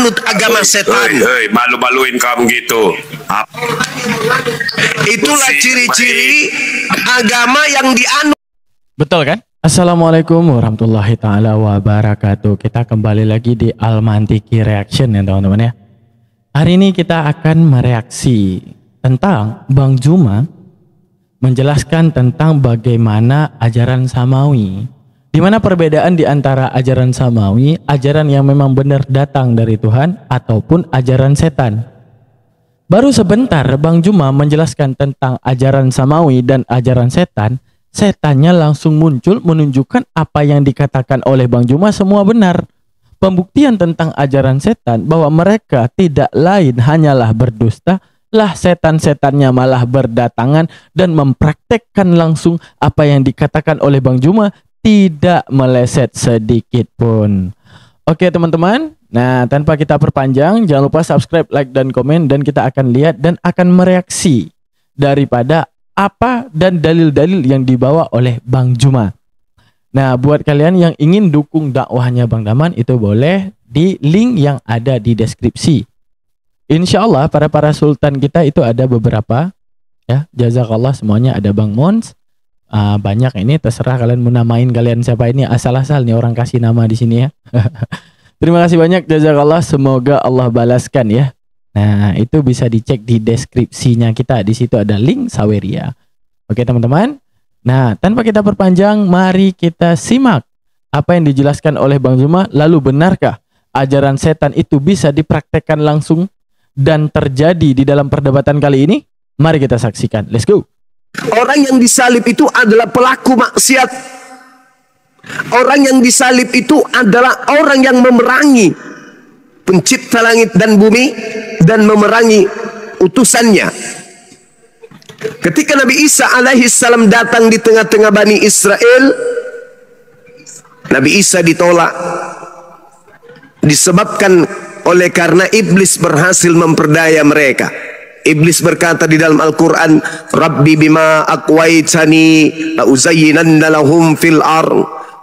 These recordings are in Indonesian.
menganut agama setan. Hei, malu-maluin kamu gitu. Itulah ciri-ciri agama yang dianut. Betul kan? Assalamualaikum warahmatullahi taala wabarakatuh. Kita kembali lagi di Al-Mantiki Reaction ya teman-teman ya. Hari ini kita akan mereaksi tentang Bang Juma menjelaskan tentang bagaimana ajaran Samawi. Di mana perbedaan di antara ajaran Samawi, ajaran yang memang benar datang dari Tuhan, ataupun ajaran setan. Baru sebentar Bang Juma menjelaskan tentang ajaran Samawi dan ajaran setan, setannya langsung muncul menunjukkan apa yang dikatakan oleh Bang Juma semua benar. Pembuktian tentang ajaran setan bahwa mereka tidak lain hanyalah berdusta, lah setan-setannya malah berdatangan dan mempraktekkan langsung apa yang dikatakan oleh Bang Juma, tidak meleset sedikit pun. Oke teman-teman, nah tanpa kita perpanjang, jangan lupa subscribe, like, dan komen, dan kita akan lihat dan akan mereaksi daripada apa dan dalil-dalil yang dibawa oleh Bang Juma. Nah buat kalian yang ingin dukung dakwahnya Bang Daman, itu boleh di link yang ada di deskripsi. Insya Allah para sultan kita itu ada beberapa ya, jazakallah semuanya, ada Bang Mons. Banyak ini, terserah kalian mau namain kalian siapa, ini asal-asal nih orang kasih nama di sini ya. Terima kasih banyak, jazakallah, semoga Allah balaskan ya. Nah itu bisa dicek di deskripsinya kita, di situ ada link Saweria. Oke teman-teman, nah tanpa kita perpanjang, mari kita simak apa yang dijelaskan oleh Bang Juma. Lalu benarkah ajaran setan itu bisa dipraktekkan langsung dan terjadi di dalam perdebatan kali ini? Mari kita saksikan, let's go. Orang yang disalib itu adalah pelaku maksiat. Orang yang disalib itu adalah orang yang memerangi pencipta langit dan bumi dan memerangi utusannya. Ketika Nabi Isa alaihi salam datang di tengah-tengah Bani Israel, Nabi Isa ditolak disebabkan oleh karena iblis berhasil memperdaya mereka. Iblis berkata di dalam Al-Quran, Rabbi bima aqwaitani la uzayyinanna lahum fil ar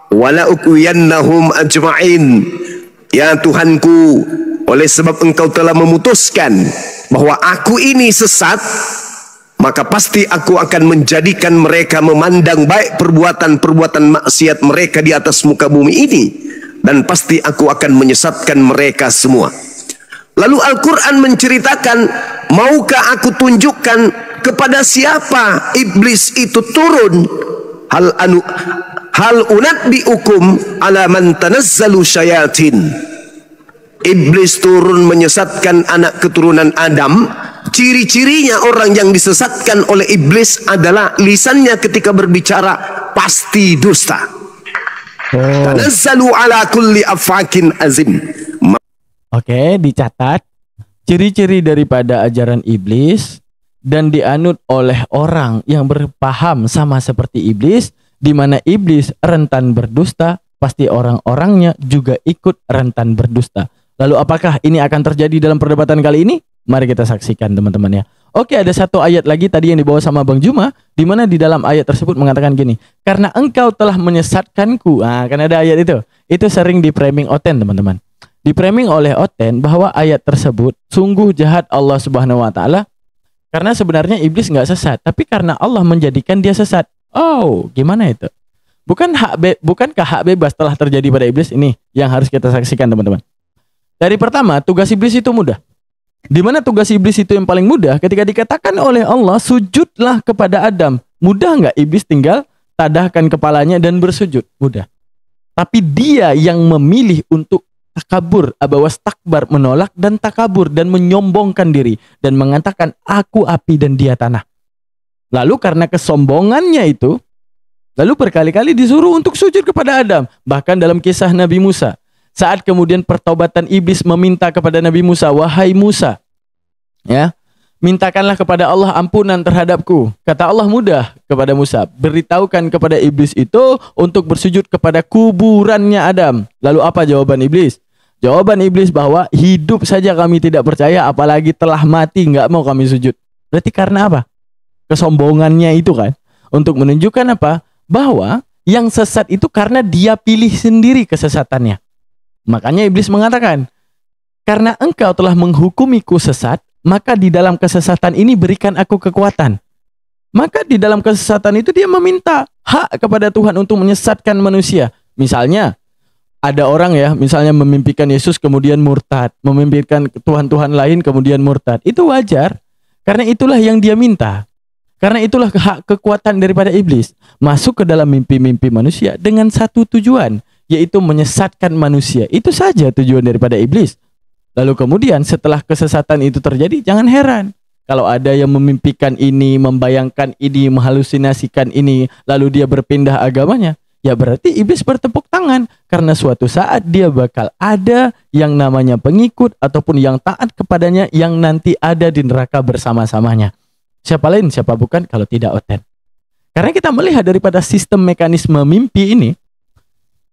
wa la uqwiyannahum ajma'in. Ya Tuhanku, oleh sebab engkau telah memutuskan bahwa aku ini sesat, maka pasti aku akan menjadikan mereka memandang baik perbuatan-perbuatan maksiat mereka di atas muka bumi ini, dan pasti aku akan menyesatkan mereka semua. Lalu Al-Quran menceritakan, maukah aku tunjukkan kepada siapa iblis itu turun? Hal unabbiukum ala man tanazzalu syayatin. Iblis turun menyesatkan anak keturunan Adam. Ciri-cirinya orang yang disesatkan oleh iblis adalah lisannya ketika berbicara pasti dusta. Tanazzalu ala kulli afakin azim. Oke, dicatat ciri-ciri daripada ajaran iblis dan dianut oleh orang yang berpaham sama seperti iblis, di mana iblis rentan berdusta, pasti orang-orangnya juga ikut rentan berdusta. Lalu apakah ini akan terjadi dalam perdebatan kali ini? Mari kita saksikan teman-teman ya. Oke, ada satu ayat lagi tadi yang dibawa sama Bang Juma, di mana di dalam ayat tersebut mengatakan gini, karena engkau telah menyesatkanku. Nah, kan ada ayat itu sering di framing Oten teman-teman. Dipraming oleh Oten bahwa ayat tersebut sungguh jahat Allah Subhanahu wa taala, karena sebenarnya iblis nggak sesat, tapi karena Allah menjadikan dia sesat. Oh, gimana itu? Bukankah hak bebas telah terjadi pada iblis? Ini yang harus kita saksikan teman-teman. Dari pertama, tugas iblis itu mudah. Di mana tugas iblis itu yang paling mudah? Ketika dikatakan oleh Allah, sujudlah kepada Adam. Mudah nggak iblis tinggal tadahkan kepalanya dan bersujud? Mudah. Tapi dia yang memilih untuk takabur, abawas takbar, menolak dan takabur dan menyombongkan diri dan mengatakan aku api dan dia tanah. Lalu karena kesombongannya itu, lalu berkali-kali disuruh untuk sujud kepada Adam. Bahkan dalam kisah Nabi Musa, saat kemudian pertobatan iblis meminta kepada Nabi Musa, wahai Musa, ya, mintakanlah kepada Allah ampunan terhadapku. Kata Allah mudah kepada Musa, beritahukan kepada iblis itu untuk bersujud kepada kuburannya Adam. Lalu apa jawaban iblis? Jawaban iblis bahwa hidup saja kami tidak percaya, apalagi telah mati nggak mau kami sujud. Berarti karena apa? Kesombongannya itu kan. Untuk menunjukkan apa? Bahwa yang sesat itu karena dia pilih sendiri kesesatannya. Makanya iblis mengatakan, Karena engkau telah menghukumiku sesat, maka di dalam kesesatan ini berikan aku kekuatan. Maka di dalam kesesatan itu dia meminta hak kepada Tuhan untuk menyesatkan manusia. Misalnya, ada orang ya, misalnya memimpikan Yesus kemudian murtad, memimpikan Tuhan-Tuhan lain kemudian murtad. Itu wajar, karena itulah yang dia minta. Karena itulah hak kekuatan daripada iblis. Masuk ke dalam mimpi-mimpi manusia dengan satu tujuan, yaitu menyesatkan manusia. Itu saja tujuan daripada iblis. Lalu kemudian setelah kesesatan itu terjadi, jangan heran kalau ada yang memimpikan ini, membayangkan ini, menghalusinasikan ini, lalu dia berpindah agamanya. Ya berarti iblis bertepuk tangan, karena suatu saat dia bakal ada yang namanya pengikut ataupun yang taat kepadanya yang nanti ada di neraka bersama-samanya. Siapa lain, siapa bukan kalau tidak Oten. Karena kita melihat daripada sistem mekanisme mimpi ini,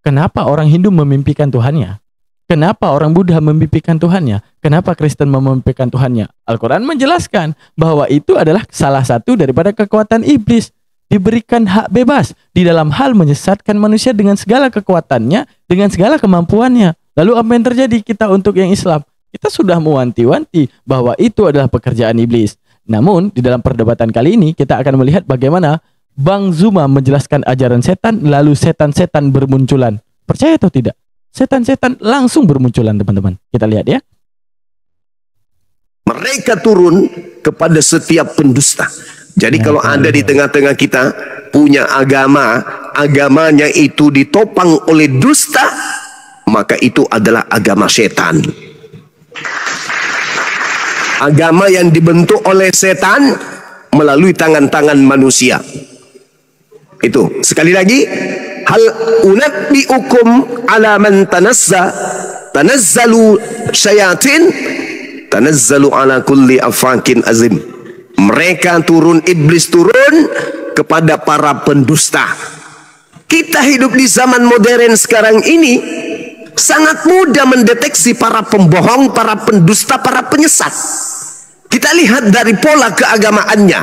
kenapa orang Hindu memimpikan Tuhannya? Kenapa orang Buddha memimpikan Tuhannya? Kenapa Kristen memimpikan Tuhannya? Al-Quran menjelaskan bahwa itu adalah salah satu daripada kekuatan iblis. Diberikan hak bebas di dalam hal menyesatkan manusia dengan segala kekuatannya, dengan segala kemampuannya. Lalu apa yang terjadi kita untuk yang Islam? Kita sudah mewanti-wanti bahwa itu adalah pekerjaan iblis. Namun di dalam perdebatan kali ini kita akan melihat bagaimana Bang Zuma menjelaskan ajaran setan, lalu setan-setan bermunculan. Percaya atau tidak? Setan-setan langsung bermunculan, teman-teman. Kita lihat ya. Mereka turun kepada setiap pendusta. Jadi kalau ada di tengah-tengah kita punya agama, agamanya itu ditopang oleh dusta, maka itu adalah agama setan. Agama yang dibentuk oleh setan melalui tangan-tangan manusia. Itu sekali lagi, hal unabbiukum ala man tanazzalu syayatin tanazzalu ala kulli afakin azim. Mereka turun, iblis turun kepada para pendusta. Kita hidup di zaman modern sekarang ini, sangat mudah mendeteksi para pembohong, para pendusta, para penyesat. Kita lihat dari pola keagamaannya,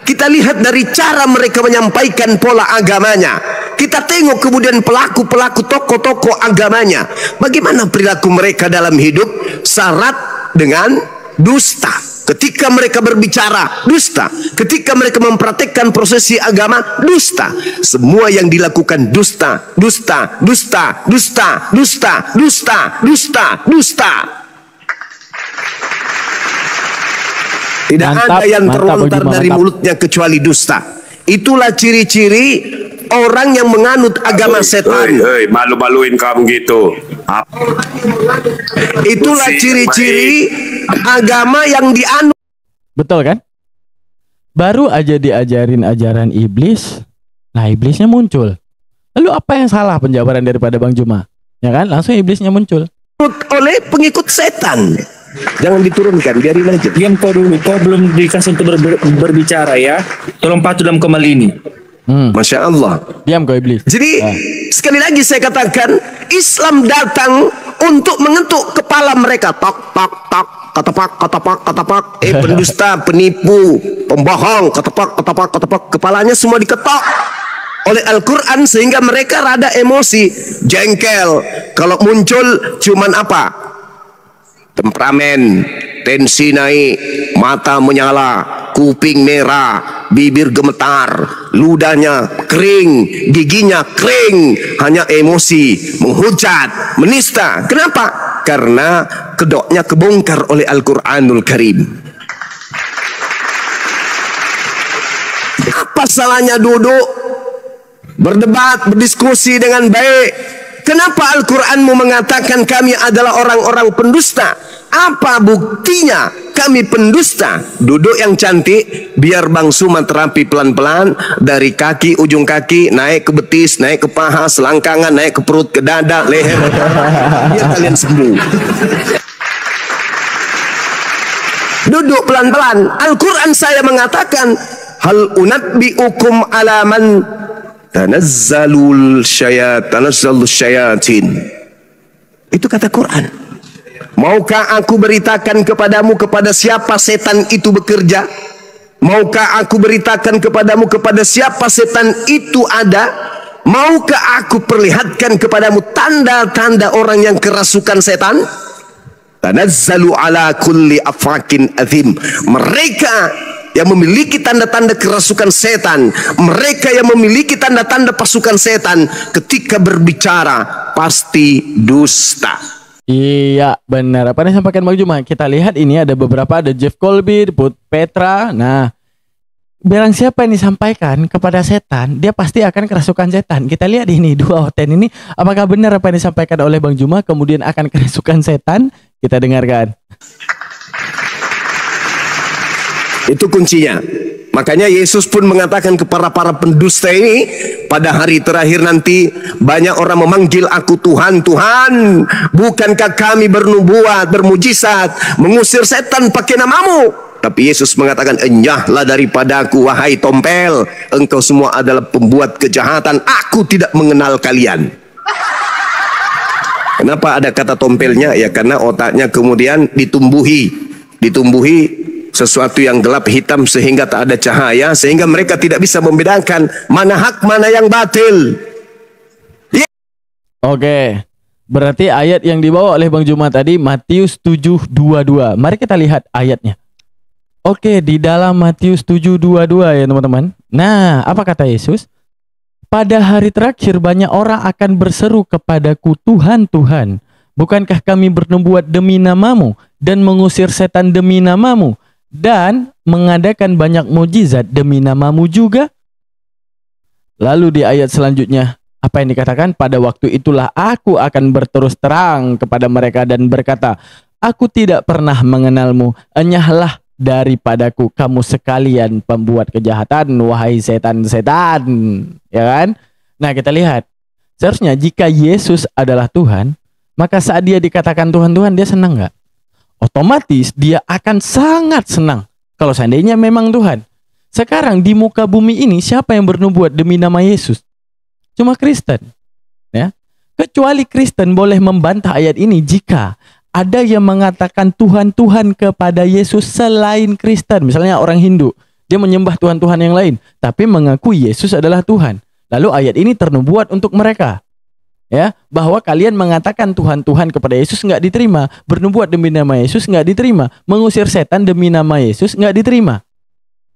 kita lihat dari cara mereka menyampaikan pola agamanya, kita tengok kemudian pelaku-pelaku tokoh-tokoh agamanya, bagaimana perilaku mereka dalam hidup, syarat dengan dusta. Ketika mereka berbicara, dusta. Ketika mereka mempraktekkan prosesi agama, dusta. Semua yang dilakukan dusta, dusta, dusta, dusta, dusta, dusta, dusta, dusta. Tidak ada yang terlontar dari mulutnya kecuali dusta. Itulah ciri-ciri orang yang menganut agama setan. Malu-maluin kamu gitu. Itulah ciri-ciri agama yang dianut. Betul kan? Baru aja diajarin ajaran iblis, nah iblisnya muncul. Lalu apa yang salah penjabaran daripada Bang Juma? Ya kan? Langsung iblisnya muncul. Oleh pengikut setan. Jangan diturunkan, biarin aja. Diam kau dulu, kau belum dikasih untuk berbicara ya. Tolong patuh dalam kembali ini. Masya Allah. Diam kau iblis. Jadi sekali lagi saya katakan, Islam datang untuk mengetuk kepala mereka. Tok, tok, tok. Katapak, katapak, katapak. Pendusta, penipu, pembohong. Katapak, katapak, katapak. Kepalanya semua diketok oleh Al-Quran sehingga mereka rada emosi, jengkel. Kalau muncul cuman apa? Temperamen, tensi naik, mata menyala, kuping merah, bibir gemetar, ludahnya kering, giginya kering, hanya emosi, menghujat, menista. Kenapa? Karena kedoknya kebongkar oleh Al-Quranul Karim. Apa salahnya duduk, berdebat, berdiskusi dengan baik? Kenapa Al-Quranmu mengatakan kami adalah orang-orang pendusta? Apa buktinya kami pendusta? Duduk yang cantik, biar Bang Suma terapi pelan-pelan dari kaki, ujung kaki, naik ke betis, naik ke paha, selangkangan, naik ke perut, ke dada, leher. Biar kalian sembuh. Duduk pelan-pelan. Al-Quran saya mengatakan, hal unabbiukum ala man tanazzalul syayatin. Itu kata Quran. Maukah aku beritakan kepadamu kepada siapa setan itu bekerja? Maukah aku beritakan kepadamu kepada siapa setan itu ada? Maukah aku perlihatkan kepadamu tanda-tanda orang yang kerasukan setan? Tanazzalu ala kulli afakin azim. Mereka yang memiliki tanda-tanda kerasukan setan, mereka yang memiliki tanda-tanda pasukan setan, ketika berbicara pasti dusta. Iya benar, apa yang disampaikan Bang Juma. Kita lihat ini ada beberapa, ada Jeff Colby, Put Petra. Nah, barang siapa yang disampaikan kepada setan, dia pasti akan kerasukan setan. Kita lihat ini dua hoten ini, apakah benar apa yang disampaikan oleh Bang Juma kemudian akan kerasukan setan? Kita dengarkan. Itu kuncinya. Makanya Yesus pun mengatakan kepada para pendusta ini, pada hari terakhir nanti banyak orang memanggil aku Tuhan, Tuhan, bukankah kami bernubuat, bermujizat, mengusir setan pakai namamu? Tapi Yesus mengatakan, enyahlah daripadaku wahai tompel, engkau semua adalah pembuat kejahatan, aku tidak mengenal kalian. Kenapa ada kata tompelnya? Ya karena otaknya kemudian ditumbuhi sesuatu yang gelap hitam sehingga tak ada cahaya, sehingga mereka tidak bisa membedakan mana hak mana yang batil. Oke, berarti ayat yang dibawa oleh Bang Juma tadi Matius 7:22. Mari kita lihat ayatnya. Oke, di dalam Matius 7:22 ya teman-teman. Nah, apa kata Yesus? Pada hari terakhir banyak orang akan berseru kepadaku, Tuhan, Tuhan, bukankah kami bernubuat demi namamu dan mengusir setan demi namamu dan mengadakan banyak mukjizat demi namamu juga? Lalu di ayat selanjutnya, apa yang dikatakan? Pada waktu itulah aku akan berterus terang kepada mereka dan berkata, aku tidak pernah mengenalmu, enyahlah daripadaku kamu sekalian pembuat kejahatan, wahai setan-setan. Ya kan? Nah, kita lihat. Seharusnya jika Yesus adalah Tuhan, maka saat dia dikatakan Tuhan-Tuhan, dia senang nggak? Otomatis dia akan sangat senang kalau seandainya memang Tuhan. Sekarang di muka bumi ini siapa yang bernubuat demi nama Yesus? Cuma Kristen. Ya. Kecuali Kristen boleh membantah ayat ini jika ada yang mengatakan Tuhan-Tuhan kepada Yesus selain Kristen. Misalnya orang Hindu, dia menyembah Tuhan-Tuhan yang lain, tapi mengaku Yesus adalah Tuhan. Lalu ayat ini ternubuat untuk mereka. Ya, bahwa kalian mengatakan Tuhan-Tuhan kepada Yesus nggak diterima, bernubuat demi nama Yesus nggak diterima, mengusir setan demi nama Yesus nggak diterima.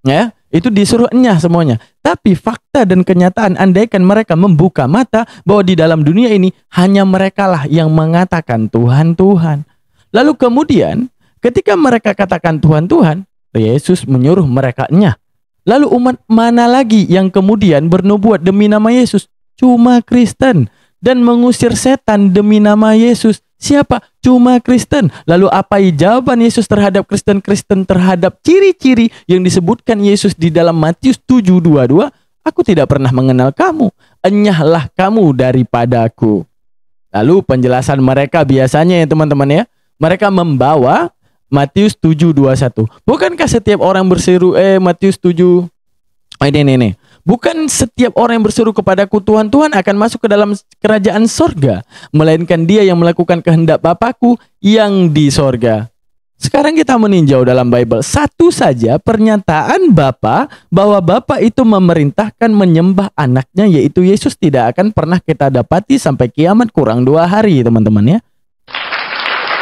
Ya, itu disuruh enyah semuanya. Tapi fakta dan kenyataan andaikan mereka membuka mata bahwa di dalam dunia ini hanya merekalah yang mengatakan Tuhan, Tuhan. Lalu kemudian ketika mereka katakan Tuhan, Tuhan, Yesus menyuruh mereka enyah. Lalu umat mana lagi yang kemudian bernubuat demi nama Yesus? Cuma Kristen. Dan mengusir setan demi nama Yesus. Siapa? Cuma Kristen. Lalu apa jawaban Yesus terhadap Kristen-Kristen terhadap ciri-ciri yang disebutkan Yesus di dalam Matius 7:22? Aku tidak pernah mengenal kamu. Enyahlah kamu daripadaku. Lalu penjelasan mereka biasanya ya teman-teman ya. Mereka membawa Matius 7:21. Bukankah setiap orang berseru Matius 7 ini. Bukan setiap orang yang berseru kepadaku Tuhan, Tuhan akan masuk ke dalam kerajaan sorga, melainkan dia yang melakukan kehendak Bapakku yang di sorga. Sekarang kita meninjau dalam Bible. Satu saja pernyataan Bapa bahwa Bapa itu memerintahkan menyembah anaknya, yaitu Yesus, tidak akan pernah kita dapati sampai kiamat kurang 2 hari teman-teman ya.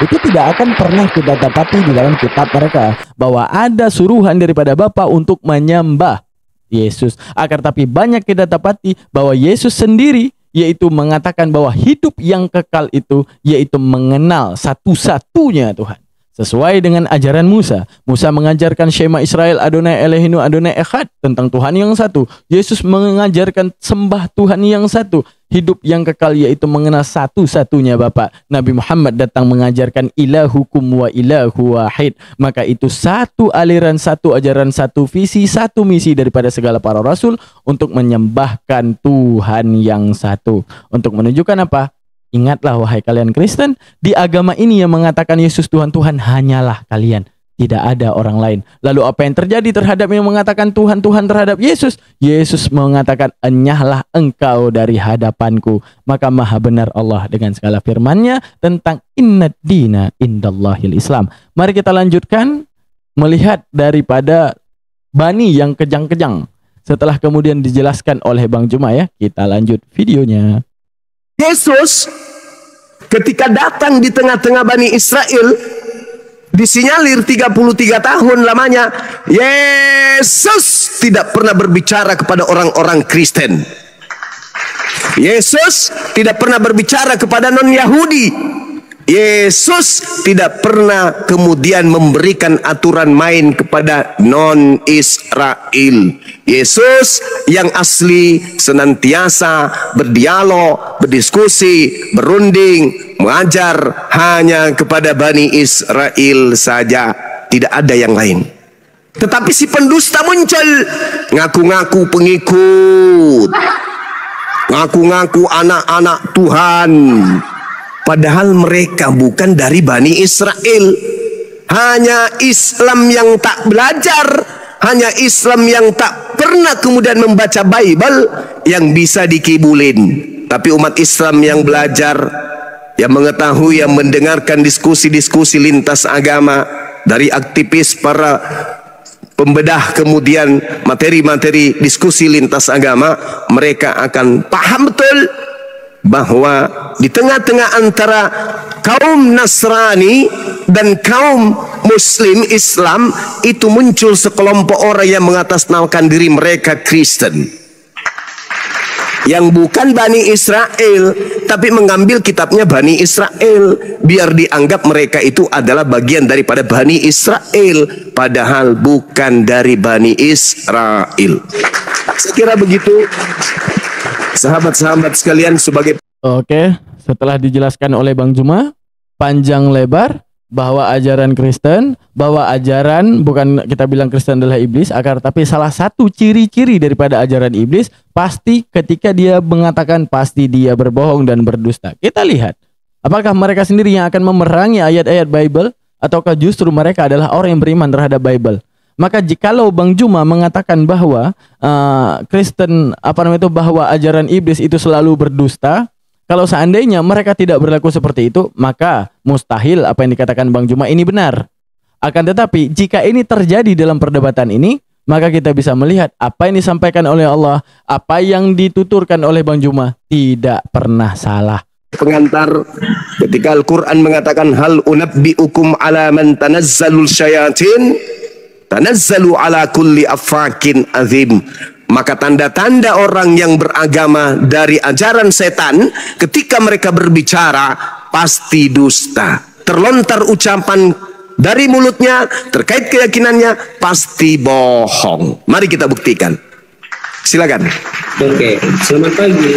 Itu tidak akan pernah kita dapati di dalam kitab mereka bahwa ada suruhan daripada Bapa untuk menyembah Yesus. Akan tapi banyak kita dapati bahwa Yesus sendiri yaitu mengatakan bahwa hidup yang kekal itu yaitu mengenal satu-satunya Tuhan. Sesuai dengan ajaran Musa. Musa mengajarkan Shema Israel Adonai Elohenu Adonai Echad tentang Tuhan yang satu. Yesus mengajarkan sembah Tuhan yang satu. Hidup yang kekal yaitu mengenal satu-satunya Bapa. Nabi Muhammad datang mengajarkan ilahukum wa ilahu wahid. Maka itu satu aliran, satu ajaran, satu visi, satu misi daripada segala para rasul untuk menyembahkan Tuhan yang satu. Untuk menunjukkan apa? Ingatlah wahai kalian Kristen, di agama ini yang mengatakan Yesus Tuhan, Tuhan hanyalah kalian. Tidak ada orang lain. Lalu apa yang terjadi terhadap yang mengatakan Tuhan, Tuhan terhadap Yesus? Yesus mengatakan, enyahlah engkau dari hadapanku. Maka maha benar Allah dengan segala firman-Nya tentang innad dina indallahil Islam. Mari kita lanjutkan melihat daripada bani yang kejang-kejang. Setelah kemudian dijelaskan oleh Bang Juma ya, kita lanjut videonya. Yesus ketika datang di tengah-tengah Bani Israel, disinyalir 33 tahun lamanya, Yesus tidak pernah berbicara kepada orang-orang Kristen. Yesus tidak pernah berbicara kepada non-Yahudi. Yesus tidak pernah kemudian memberikan aturan main kepada non-Israel. Yesus yang asli senantiasa berdialog, berdiskusi, berunding, mengajar hanya kepada Bani Israel saja, tidak ada yang lain. Tetapi si pendusta muncul, ngaku-ngaku pengikut, ngaku-ngaku anak-anak Tuhan, padahal mereka bukan dari Bani Israel. Hanya Islam yang tak belajar, hanya Islam yang tak pernah kemudian membaca Bible yang bisa dikibulin. Tapi umat Islam yang belajar, yang mengetahui, yang mendengarkan diskusi-diskusi lintas agama dari aktivis, para pembedah, kemudian materi-materi diskusi lintas agama, mereka akan paham betul bahwa di tengah-tengah antara kaum Nasrani dan kaum Muslim Islam itu muncul sekelompok orang yang mengatasnamakan diri mereka Kristen, yang bukan Bani Israel, tapi mengambil kitabnya Bani Israel biar dianggap mereka itu adalah bagian daripada Bani Israel, padahal bukan dari Bani Israel. Saya kira begitu, sahabat-sahabat sekalian. Sebagai Oke, setelah dijelaskan oleh Bang Juma panjang lebar bahwa ajaran Kristen, bahwa ajaran, bukan kita bilang Kristen adalah iblis, agar tapi salah satu ciri-ciri daripada ajaran iblis pasti ketika dia mengatakan pasti dia berbohong dan berdusta. Kita lihat apakah mereka sendiri yang akan memerangi ayat-ayat Bible, ataukah justru mereka adalah orang yang beriman terhadap Bible. Maka jikalau Bang Juma mengatakan bahwa Kristen bahwa ajaran iblis itu selalu berdusta, kalau seandainya mereka tidak berlaku seperti itu, maka mustahil apa yang dikatakan Bang Juma ini benar. Akan tetapi jika ini terjadi dalam perdebatan ini, maka kita bisa melihat apa yang disampaikan oleh Allah, apa yang dituturkan oleh Bang Juma tidak pernah salah. pengantar, ketika Al-Quran mengatakan hal unabbi'ukum ala man tanazzalul syayatin tanazzalu ala kulli affakin azim. Maka tanda-tanda orang yang beragama dari ajaran setan ketika mereka berbicara pasti dusta. Terlontar ucapan dari mulutnya terkait keyakinannya pasti bohong. Mari kita buktikan. Silakan. Oke, selamat pagi.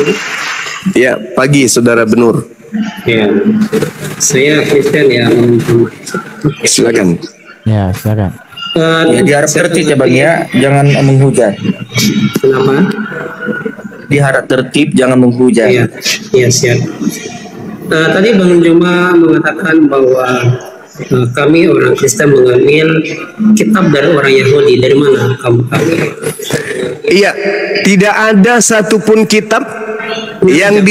Ya, pagi Saudara Benur. Ya, saya Kristen ya. Silakan. Ya, silakan. Ya, diharap tertib ya Bang ya, jangan menghujat. Kenapa? Diharap tertib, jangan menghujat. Iya, iya siap. Tadi Bang Juma mengatakan bahwa kami orang Kristen mengambil kitab dari orang Yahudi. Dari mana kamu ambil? Iya, tidak ada satupun kitab yang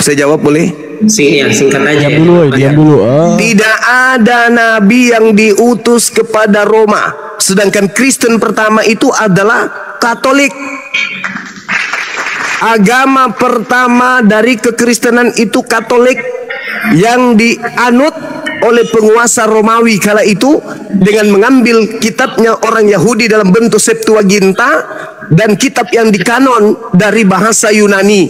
Saya jawab boleh? Ya, singkat aja. Diam dulu. Tidak ada nabi yang diutus kepada Roma. Sedangkan Kristen pertama itu adalah Katolik. Agama pertama dari kekristenan itu Katolik, yang dianut oleh penguasa Romawi kala itu dengan mengambil kitabnya orang Yahudi dalam bentuk Septuaginta dan kitab yang dikanon dari bahasa Yunani.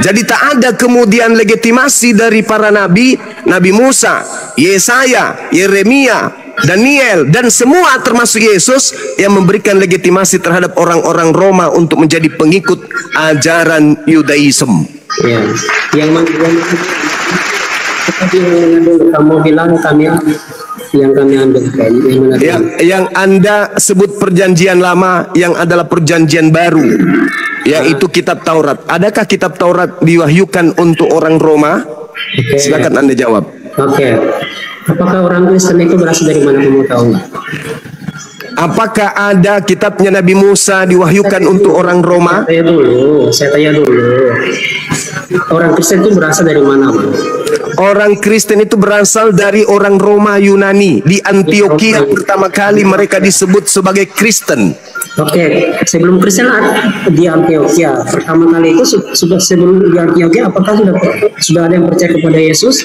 Jadi tak ada kemudian legitimasi dari para nabi, Nabi Musa, Yesaya, Yeremia, Daniel, dan semua termasuk Yesus yang memberikan legitimasi terhadap orang-orang Roma untuk menjadi pengikut ajaran Yudaism. Ya, yang kamu bilang kami yang kami ambilkan yang Anda sebut perjanjian lama yang adalah perjanjian baru, yaitu kitab Taurat. Adakah kitab Taurat diwahyukan untuk orang Roma? Silakan Anda jawab. Oke. Apakah orang Kristen itu berasal dari mana, kamu tahu? Apakah ada kitabnya Nabi Musa diwahyukan untuk orang Roma? Saya tanya dulu. Orang Kristen itu berasal dari mana, Bang? Orang Kristen itu berasal dari orang Roma Yunani. Di Antioquia pertama kali mereka disebut sebagai Kristen. Oke, sebelum Kristen di Antioquia pertama kali itu sudah sebelum di Antioquia, apakah sudah ada yang percaya kepada Yesus?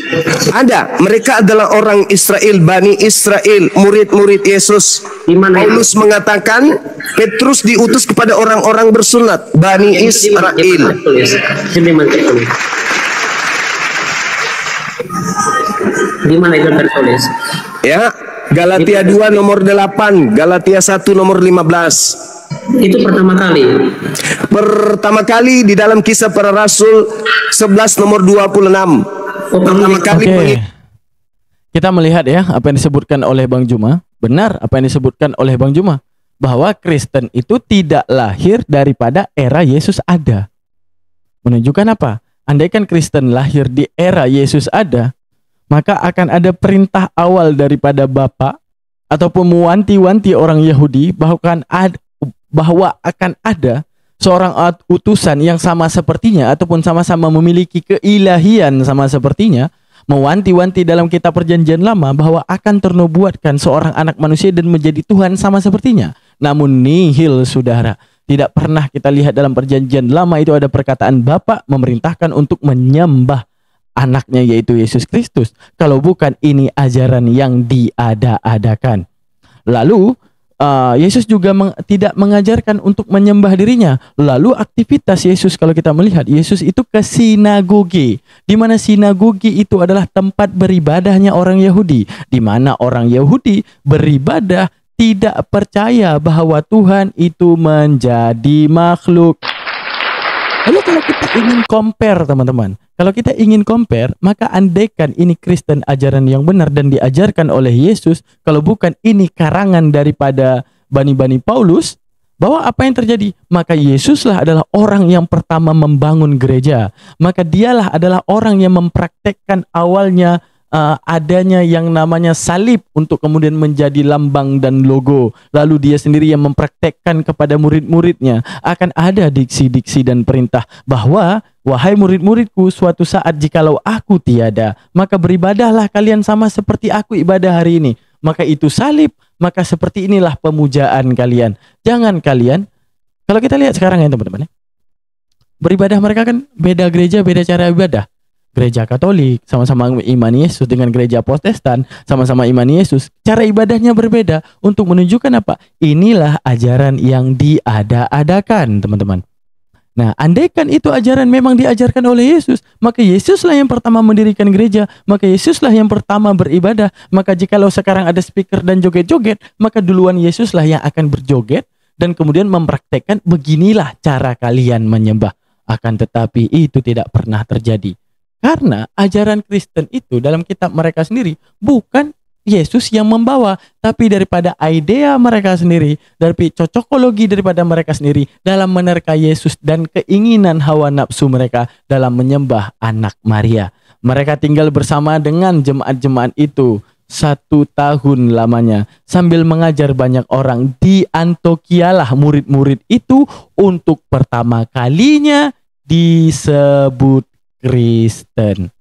Ada, mereka adalah orang Israel, Bani Israel, murid-murid Yesus. Di mana Paulus mengatakan Petrus diutus kepada orang-orang bersunat, Bani Israel. Di mana itu tertulis? Ya, Galatia 2 nomor 8, Galatia 1 nomor 15. Itu pertama kali. Pertama kali di dalam Kisah Para Rasul 11 nomor 26. Pertama kali Oke. Kita melihat ya apa yang disebutkan oleh Bang Juma. Benar apa yang disebutkan oleh Bang Juma, bahwa Kristen itu tidak lahir daripada era Yesus ada. Menunjukkan apa? Andaikan Kristen lahir di era Yesus ada, maka akan ada perintah awal daripada Bapa ataupun mewanti-wanti orang Yahudi bahwa akan ada seorang utusan yang sama sepertinya ataupun sama-sama memiliki keilahian sama sepertinya, mewanti-wanti dalam kitab Perjanjian Lama bahwa akan ternubuatkan seorang anak manusia dan menjadi Tuhan sama sepertinya. Namun nihil, saudara. Tidak pernah kita lihat dalam Perjanjian Lama itu ada perkataan Bapa memerintahkan untuk menyembah anaknya yaitu Yesus Kristus. Kalau bukan, ini ajaran yang diada-adakan. Lalu Yesus juga tidak mengajarkan untuk menyembah dirinya. Lalu aktivitas Yesus, kalau kita melihat Yesus itu ke sinagoge, di mana sinagoge itu adalah tempat beribadahnya orang Yahudi, di mana orang Yahudi beribadah tidak percaya bahwa Tuhan itu menjadi makhluk. Lalu kalau kita ingin compare, teman-teman, kalau kita ingin compare, maka andaikan ini Kristen ajaran yang benar dan diajarkan oleh Yesus, kalau bukan ini karangan daripada bani-bani Paulus, bahwa apa yang terjadi? Maka Yesuslah adalah orang yang pertama membangun gereja. Maka dialah adalah orang yang mempraktekkan awalnya adanya yang namanya salib untuk kemudian menjadi lambang dan logo. Lalu dia sendiri yang mempraktekkan kepada murid-muridnya. Akan ada diksi-diksi dan perintah bahwa, wahai murid-muridku, suatu saat jikalau aku tiada, maka beribadahlah kalian sama seperti aku ibadah hari ini. Maka itu salib, maka seperti inilah pemujaan kalian. Jangan kalian, kalau kita lihat sekarang ya teman-teman, beribadah mereka kan beda gereja, beda cara ibadah. Gereja Katolik sama-sama iman Yesus dengan gereja Protestan sama-sama iman Yesus, cara ibadahnya berbeda untuk menunjukkan apa? Inilah ajaran yang diada-adakan, teman-teman. Nah, andaikan itu ajaran memang diajarkan oleh Yesus, maka Yesuslah yang pertama mendirikan gereja, maka Yesuslah yang pertama beribadah. Maka jikalau sekarang ada speaker dan joget-joget, maka duluan Yesuslah yang akan berjoget dan kemudian mempraktekkan beginilah cara kalian menyembah. Akan tetapi itu tidak pernah terjadi. Karena ajaran Kristen itu dalam kitab mereka sendiri bukan Yesus yang membawa, tapi daripada idea mereka sendiri, dari cocokologi daripada mereka sendiri dalam menerka Yesus dan keinginan hawa nafsu mereka dalam menyembah anak Maria. Mereka tinggal bersama dengan jemaat-jemaat itu 1 tahun lamanya sambil mengajar banyak orang. Di Antioquia murid-murid itu untuk pertama kalinya disebut Kristen.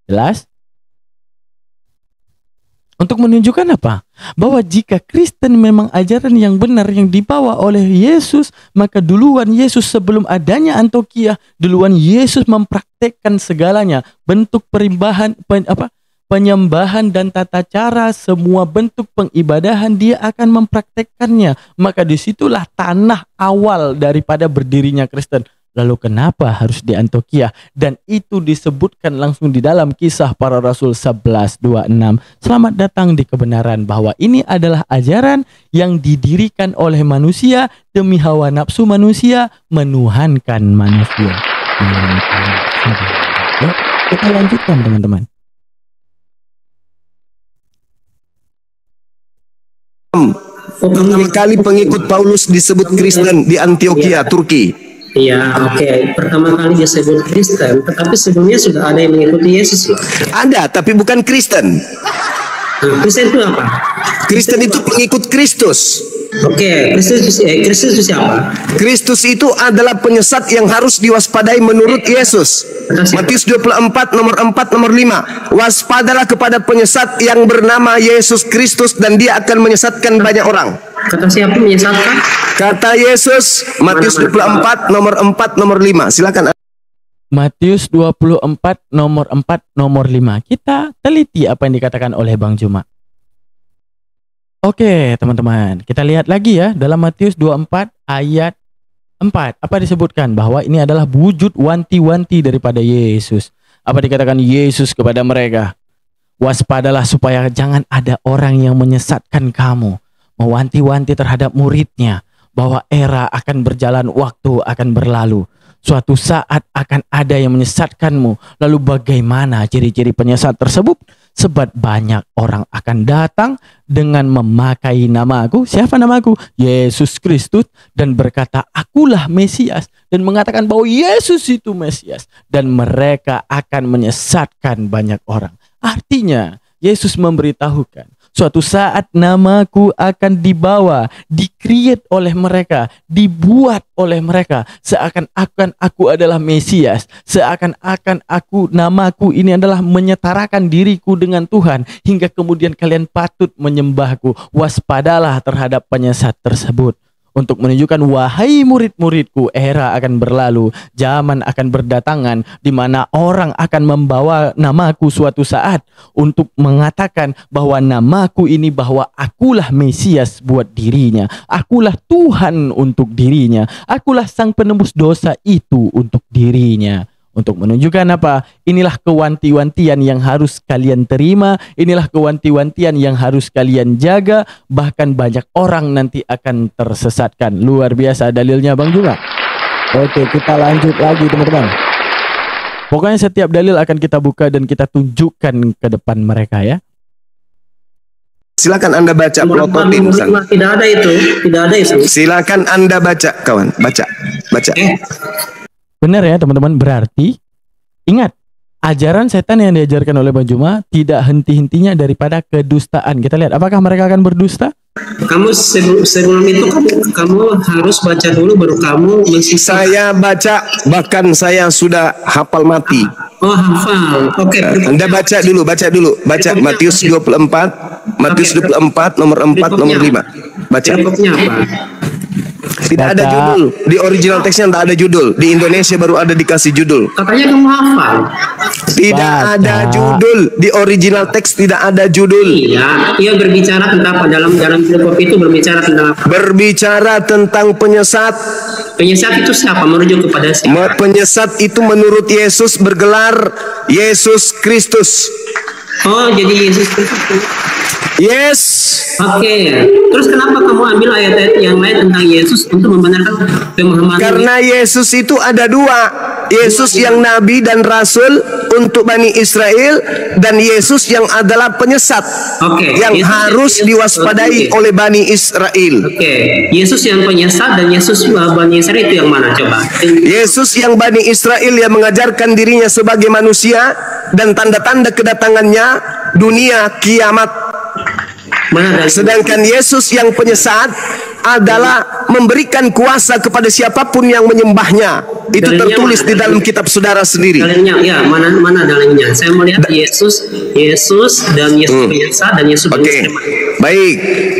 Jelas? Untuk menunjukkan apa? Bahwa jika Kristen memang ajaran yang benar yang dibawa oleh Yesus, maka duluan Yesus sebelum adanya Antioquia, duluan Yesus mempraktekkan segalanya, bentuk penyembahan dan tata cara, semua bentuk pengibadahan dia akan mempraktekkannya. Maka disitulah tanah awal daripada berdirinya Kristen. Lalu kenapa harus di Antioquia? Dan itu disebutkan langsung di dalam Kisah Para Rasul 11:26. Selamat datang di kebenaran, bahwa ini adalah ajaran yang didirikan oleh manusia demi hawa nafsu manusia menuhankan manusia. Ya, kita lanjutkan teman-teman. Pertama kali pengikut Paulus disebut Kristen di Antioquia, Turki. Iya, oke. Pertama kali disebut Kristen, tetapi sebelumnya sudah ada yang mengikuti Yesus loh. Ada, tapi bukan Kristen. Nah, Kristen itu apa? Kristen itu pengikut Kristus. Oke, Kristus itu siapa? Kristus itu adalah penyesat yang harus diwaspadai menurut Yesus. Matius 24 nomor 4 nomor 5. Waspadalah kepada penyesat yang bernama Yesus Kristus dan dia akan menyesatkan banyak orang. Kata siapa menyesatkan? Kata Yesus, Matius 24 nomor 4 nomor 5. Silakan. Matius 24 nomor 4 nomor 5. Kita teliti apa yang dikatakan oleh Bang Juma. Oke, teman-teman, kita lihat lagi ya dalam Matius 24 ayat 4. Apa disebutkan? Bahwa ini adalah wujud wanti-wanti daripada Yesus. Apa dikatakan Yesus kepada mereka? Waspadalah supaya jangan ada orang yang menyesatkan kamu. Mewanti-wanti terhadap muridnya bahwa era akan berjalan, waktu akan berlalu. Suatu saat akan ada yang menyesatkanmu. Lalu bagaimana ciri-ciri penyesat tersebut? Sebab banyak orang akan datang dengan memakai namaku. Siapa namaku? Yesus Kristus. Dan berkata, akulah Mesias. Dan mengatakan bahwa Yesus itu Mesias. Dan mereka akan menyesatkan banyak orang. Artinya, Yesus memberitahukan, suatu saat namaku akan dibawa, di-create oleh mereka, dibuat oleh mereka. Seakan-akan aku adalah Mesias. Seakan-akan namaku ini adalah menyetarakan diriku dengan Tuhan. Hingga kemudian kalian patut menyembahku. Waspadalah terhadap penyesat tersebut. Untuk menunjukkan, wahai murid-muridku, era akan berlalu, zaman akan berdatangan, di mana orang akan membawa namaku suatu saat untuk mengatakan bahwa namaku ini, bahwa akulah Mesias buat dirinya, akulah Tuhan untuk dirinya, akulah sang penembus dosa itu untuk dirinya. Untuk menunjukkan apa? Inilah kewanti-wantian yang harus kalian terima. Inilah kewanti-wantian yang harus kalian jaga. Bahkan banyak orang nanti akan tersesatkan. Luar biasa dalilnya Bang Juma. Oke, kita lanjut lagi teman-teman. Pokoknya setiap dalil akan kita buka dan kita tunjukkan ke depan mereka ya. Silakan Anda baca prototin. Tidak ada itu. Tidak ada itu. Silakan Anda baca kawan. Baca. Benar ya teman-teman, berarti ingat, ajaran setan yang diajarkan oleh Bang Juma tidak henti-hentinya daripada kedustaan. Kita lihat apakah mereka akan berdusta? Kamu sebelum itu kamu harus baca dulu baru kamu Saya baca, bahkan saya sudah hafal mati. Oh, hafal. Oke. Anda baca dulu. Baca Matius 24, Matius 24 nomor 4 nomor 5. Baca. Tidak ada judul di original teksnya, tidak ada judul. Di Indonesia baru ada dikasih judul. Katanya kamu hafal. Tidak ada judul di original teks, tidak ada judul. Iya, ia berbicara tentang apa? Dalam filsafat itu berbicara tentang apa? Berbicara tentang penyesat. Penyesat itu siapa? Merujuk kepada siapa? Penyesat itu menurut Yesus bergelar Yesus Kristus. Oh, jadi Yesus Kristus. Yes. Oke. Terus kenapa kamu ambil ayat-ayat yang lain tentang Yesus untuk membenarkan pemahaman? Karena Yesus itu ada dua. Yesus yang nabi dan rasul untuk Bani Israel, dan Yesus yang adalah penyesat. Yang Yesus harus diwaspadai oleh Bani Israel. Yesus yang penyesat dan Yesus Bani Israel itu yang mana coba? Yesus yang Bani Israel yang mengajarkan dirinya sebagai manusia dan tanda-tanda kedatangannya dunia kiamat. Sedangkan Yesus yang penyesat adalah memberikan kuasa kepada siapapun yang menyembahnya. Itu tertulis di dalam kitab saudara sendiri. Dalilnya, ya, mana dalilnya? Saya melihat Yesus dan Yesus penyesat dan Yesus penyesat. Baik,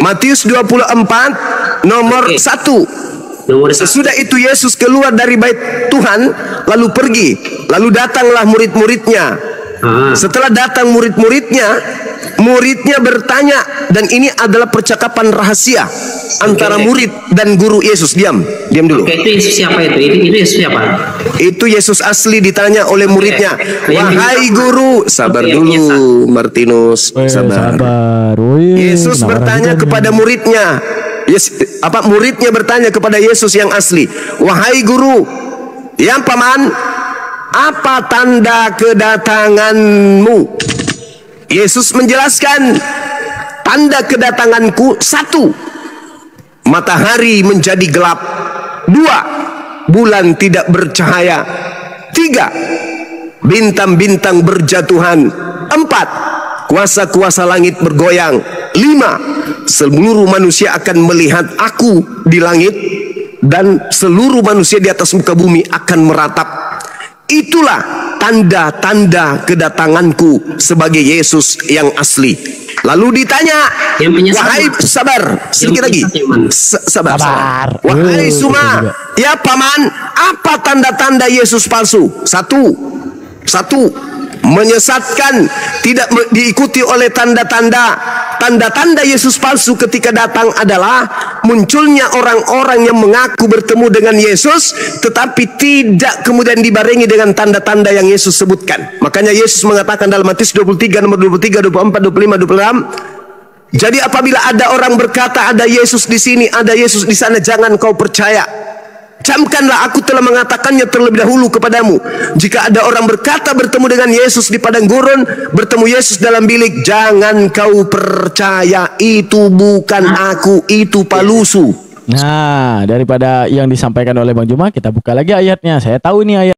Matius 24 nomor 1. Sesudah itu Yesus keluar dari bait Tuhan, lalu pergi, lalu datanglah murid-muridnya. Setelah datang muridnya bertanya, dan ini adalah percakapan rahasia antara murid dan guru Yesus. Diam dulu. Itu Yesus siapa itu? Itu Yesus siapa? Itu Yesus asli ditanya oleh muridnya. Wahai guru, sabar dulu Martinus, sabar. Yesus bertanya kepada muridnya. Muridnya bertanya kepada Yesus yang asli. Wahai guru, yang paman, apa tanda kedatanganmu? Yesus menjelaskan, tanda kedatanganku 1, matahari menjadi gelap. 2, bulan tidak bercahaya. 3, bintang-bintang berjatuhan. 4, kuasa-kuasa langit bergoyang. 5, seluruh manusia akan melihat aku di langit, dan seluruh manusia di atas muka bumi akan meratap. Itulah tanda-tanda kedatanganku sebagai Yesus yang asli. Lalu ditanya, Yang penyesat wahai mana? sabar, sedikit lagi. penyesat yang mana? Sabar. Sabar. Wahai Kita Suma, juga. ya paman, apa tanda-tanda Yesus palsu? Satu, menyesatkan, tidak diikuti oleh tanda-tanda. Tanda-tanda Yesus palsu ketika datang adalah munculnya orang-orang yang mengaku bertemu dengan Yesus tetapi tidak kemudian dibarengi dengan tanda-tanda yang Yesus sebutkan. Makanya Yesus mengatakan dalam Matius 23 nomor 23, 24, 25, 26, jadi apabila ada orang berkata ada Yesus di sini, ada Yesus di sana, jangan kau percaya. Camkanlah, aku telah mengatakannya terlebih dahulu kepadamu. Jika ada orang berkata bertemu dengan Yesus di padang gurun, bertemu Yesus dalam bilik, jangan kau percaya, itu bukan aku, itu palsu. Nah, daripada yang disampaikan oleh Bang Juma, kita buka lagi ayatnya. Saya tahu ini ayat.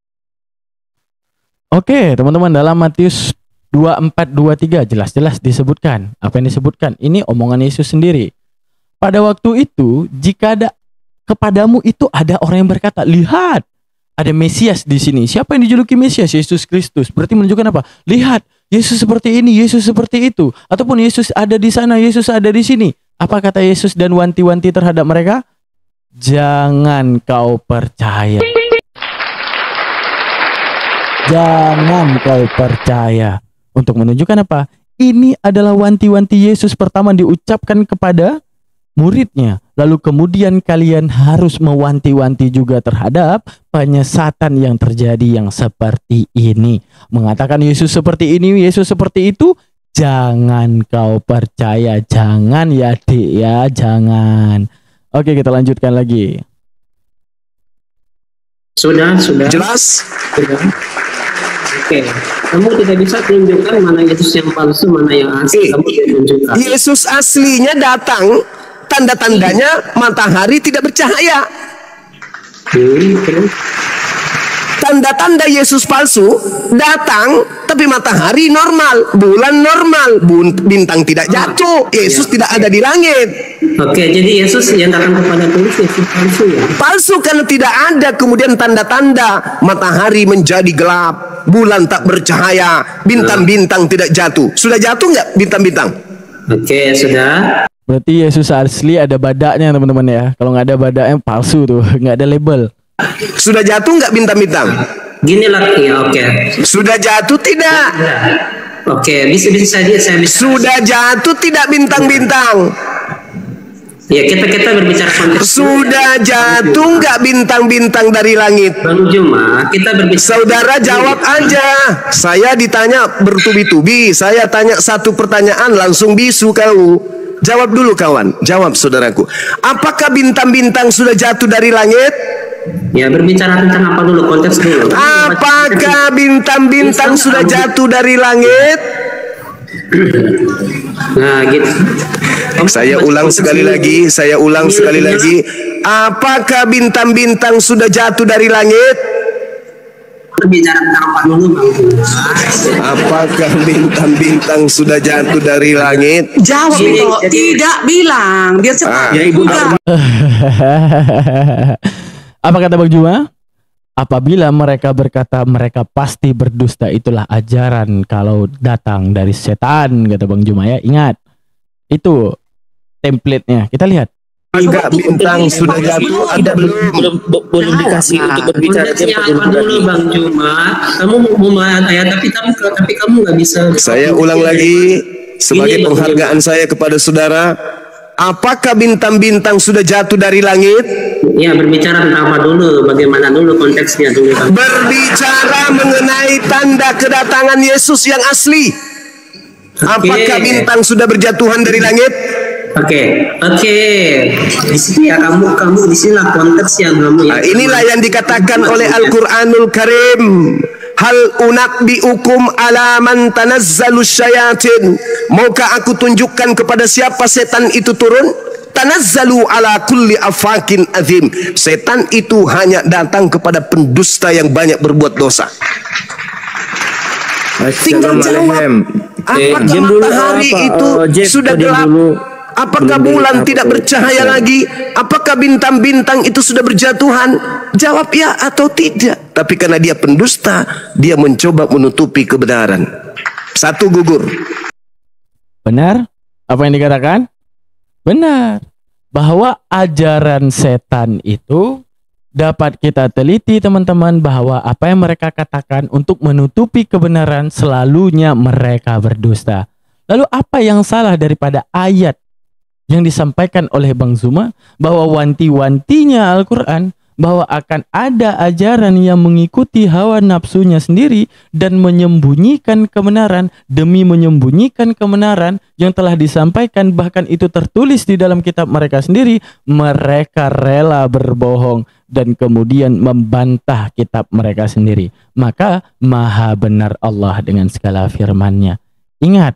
Oke, teman-teman, dalam Matius 24, 23 jelas-jelas disebutkan. Apa yang disebutkan? Ini omongan Yesus sendiri. Pada waktu itu, jika ada kepadamu itu ada orang yang berkata, lihat, ada Mesias di sini. Siapa yang dijuluki Mesias? Yesus Kristus. Berarti menunjukkan apa? Lihat, Yesus seperti ini, Yesus seperti itu. Ataupun Yesus ada di sana, Yesus ada di sini. Apa kata Yesus dan wanti-wanti terhadap mereka? Jangan kau percaya. Jangan kau percaya. Untuk menunjukkan apa? Ini adalah wanti-wanti Yesus pertama diucapkan kepada muridnya. Lalu kemudian kalian harus mewanti-wanti juga terhadap penyesatan yang terjadi yang seperti ini. Mengatakan Yesus seperti ini, Yesus seperti itu, jangan kau percaya. Jangan ya Dik ya, jangan. Oke, kita lanjutkan lagi. Sudah. Jelas? Sudah. Oke. Kamu tidak bisa tunjukkan mana Yesus yang palsu, mana yang asli. Kamu tidak tunjukkan. Yesus aslinya datang, tanda-tandanya matahari tidak bercahaya. Terus? Tanda-tanda Yesus palsu datang, tapi matahari normal, bulan normal, bintang tidak jatuh, Yesus tidak ada di langit. Oke, jadi Yesus yang datang kepada tulis Yesus palsu ya? Palsu karena tidak ada kemudian tanda-tanda. Matahari menjadi gelap, bulan tak bercahaya, bintang-bintang tidak jatuh. Sudah jatuh nggak bintang-bintang? Oke, sudah. Berarti Yesus asli ada badaknya teman-teman ya. Kalau nggak ada badaknya palsu tuh, nggak ada label. Sudah jatuh nggak bintang-bintang? Gini lah, ya oke. Sudah jatuh tidak? Oke, bisa saja saya bisa. Sudah jatuh tidak bintang-bintang? Ya, kita berbicara konteks. Sudah jatuh nggak bintang-bintang dari langit? Bang Juma, kita berbicara. Saudara jawab aja. Saya ditanya bertubi-tubi. Saya tanya satu pertanyaan langsung bisu kau. Jawab dulu kawan. Jawab saudaraku. Apakah bintang-bintang sudah jatuh dari langit? Ya, berbicara tentang apa dulu, konteks dulu. Apakah bintang-bintang sudah jatuh dari langit? Nah, gitu. Saya ulang sekali lagi. Apakah bintang-bintang sudah jatuh dari langit? Berbicara tentang apa dulu, Bang Juma? Apakah bintang-bintang sudah jatuh dari langit? Jawab itu tidak bilang biar cepat. Ya, Ibu. Apa kata Bang Juma? Apabila mereka berkata mereka pasti berdusta, itulah ajaran kalau datang dari setan, kata Bang Juma ya. Ingat, itu template-nya. Kita lihat. Apakah bintang sudah jatuh? Ada belum dikasih untuk berbicara. Konteksnya apa dulu, Bang Juma? Kamu mau ya, tapi kamu nggak bisa. Saya ulang lagi sebagai Ini, Bang penghargaan saya kepada saudara. Apakah bintang-bintang sudah jatuh dari langit? Ya, berbicara tentang apa dulu? Bagaimana dulu konteksnya dulu, Bang? Berbicara mengenai tanda kedatangan Yesus yang asli. Apakah bintang sudah berjatuhan dari langit? Oke. Di sini ya kamu di sinilah konteks yang kamu. Nah, inilah yang dikatakan oleh Al-Quranul Karim. Hal unabbiukum ala man tanazzalus syayatin. Maukah aku tunjukkan kepada siapa setan itu turun? Tanazzalu ala kulli afakin azim. Setan itu hanya datang kepada pendusta yang banyak berbuat dosa. Tinggal jawab. Apakah matahari itu sudah gelap? Apakah bulan tidak bercahaya lagi? Apakah bintang-bintang itu sudah berjatuhan? Jawab ya atau tidak. Tapi karena dia pendusta, dia mencoba menutupi kebenaran. Satu gugur. Benar Apa yang dikatakan? Benar. Bahwa ajaran setan itu dapat kita teliti teman-teman, bahwa apa yang mereka katakan untuk menutupi kebenaran selalunya mereka berdusta. Lalu apa yang salah daripada ayat yang disampaikan oleh Bang Zuma bahwa wanti-wantinya Al-Quran bahwa akan ada ajaran yang mengikuti hawa nafsunya sendiri dan menyembunyikan kebenaran demi menyembunyikan kebenaran yang telah disampaikan, bahkan itu tertulis di dalam kitab mereka sendiri, mereka rela berbohong dan kemudian membantah kitab mereka sendiri. Maka maha benar Allah dengan segala firman-Nya. Ingat,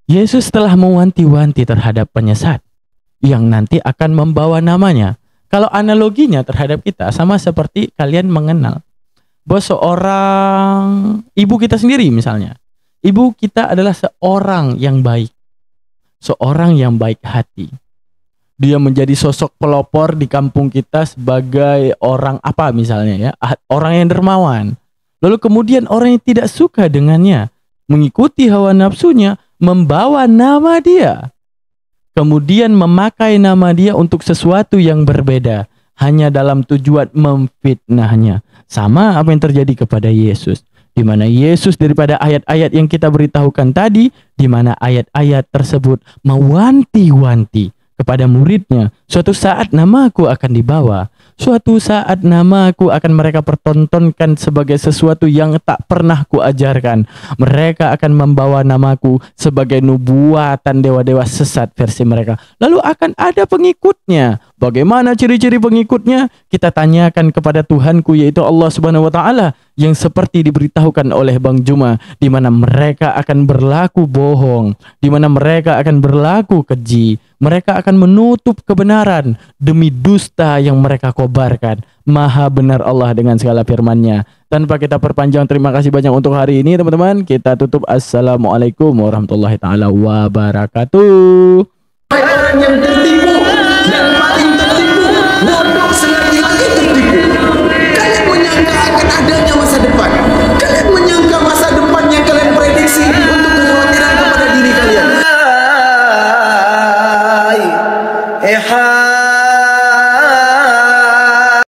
Yesus telah mewanti-wanti terhadap penyesat yang nanti akan membawa namanya. Kalau analoginya terhadap kita sama seperti kalian mengenal bahwa seorang ibu kita sendiri misalnya. Ibu kita adalah seorang yang baik. Seorang yang baik hati. Dia menjadi sosok pelopor di kampung kita sebagai orang apa misalnya ya, orang yang dermawan. Lalu kemudian orang yang tidak suka dengannya, mengikuti hawa nafsunya, membawa nama dia. Kemudian memakai nama dia untuk sesuatu yang berbeda, hanya dalam tujuan memfitnahnya. Sama apa yang terjadi kepada Yesus, di mana Yesus daripada ayat-ayat yang kita beritahukan tadi, di mana ayat-ayat tersebut mewanti-wanti kepada muridnya, suatu saat namaku akan dibawa, suatu saat namaku akan mereka pertontonkan sebagai sesuatu yang tak pernah kuajarkan. Mereka akan membawa namaku sebagai nubuatan dewa-dewa sesat versi mereka. Lalu akan ada pengikutnya. Bagaimana ciri-ciri pengikutnya? Kita tanyakan kepada Tuhanku, yaitu Allah Subhanahu wa taala, yang seperti diberitahukan oleh Bang Juma, di mana mereka akan berlaku bohong, di mana mereka akan berlaku keji, mereka akan menutup kebenaran demi dusta yang mereka kobarkan. Maha benar Allah dengan segala firman-Nya. Tanpa kita perpanjang, terima kasih banyak untuk hari ini teman-teman. Kita tutup. Assalamualaikum warahmatullahi taala wabarakatuh. Yang tertipu